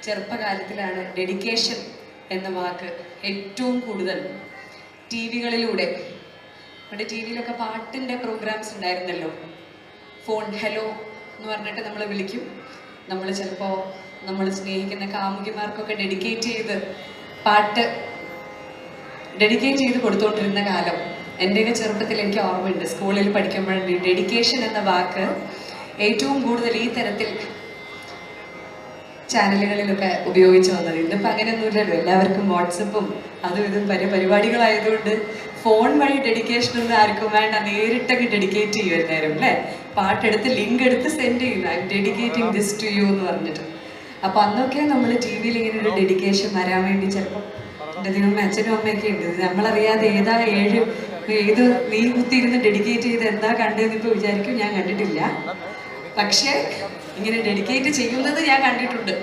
ചെറുപ്പകാലത്തിലാണ് dedication എന്ന വാക്ക് ഏറ്റവും കൂടുതൽ ടി വികളിലൂടെ, നമ്മുടെ ടി വിയിലൊക്കെ പാട്ടിൻ്റെ പ്രോഗ്രാംസ് ഉണ്ടായിരുന്നല്ലോ. ഫോൺ ഹലോ എന്ന് പറഞ്ഞിട്ട് നമ്മൾ വിളിക്കും. നമ്മൾ ചിലപ്പോൾ നമ്മൾ സ്നേഹിക്കുന്ന കാമുകിമാർക്കൊക്കെ ഡെഡിക്കേറ്റ് ചെയ്ത് കൊടുത്തുകൊണ്ടിരുന്ന കാലം എൻ്റെയൊക്കെ ചെറുപ്പത്തിൽ എനിക്ക് ഓർമ്മയുണ്ട്. സ്കൂളിൽ പഠിക്കുമ്പോഴാണ് ഡെഡിക്കേഷൻ എന്ന വാക്ക് ഏറ്റവും കൂടുതൽ ഈ തരത്തിൽ ചാനലുകളിലൊക്കെ ഉപയോഗിച്ച് വന്നത്. ഇന്നിപ്പോൾ അങ്ങനെയൊന്നുമില്ലല്ലോ. എല്ലാവർക്കും വാട്സപ്പും അതും ഇതും പരിപാടികളായതുകൊണ്ട് ഫോൺ വഴി ഡെഡിക്കേഷൻ ഒന്നും ആർക്കും വേണ്ട, നേരിട്ടൊക്കെ ഡെഡിക്കേറ്റ് ചെയ്യുമായിരുന്നു അല്ലേ. പാട്ടെടുത്ത് ലിങ്ക് എടുത്ത് സെൻഡ് ചെയ്യുന്നു, I'm dedicating this to you എന്ന് പറഞ്ഞിട്ട്. അപ്പോൾ അന്നൊക്കെ നമ്മൾ ടി വിയിൽ ഇങ്ങനെ ഒരു ഡെഡിക്കേഷൻ വരാൻ വേണ്ടി ചിലപ്പോൾ എൻ്റെ ദൈവം അച്ഛനും അമ്മയൊക്കെ ഉണ്ട്, നമ്മളറിയാതെ ഏത് നീ കുത്തിയിരുന്ന് ഡെഡിക്കേറ്റ് ചെയ്ത് എന്താ കണ്ടതെന്ന് ഇപ്പോൾ വിചാരിക്കും. ഞാൻ കണ്ടിട്ടില്ല, പക്ഷേ ഇങ്ങനെ ഡെഡിക്കേറ്റ് ചെയ്യുന്നത് ഞാൻ കണ്ടിട്ടുണ്ട്.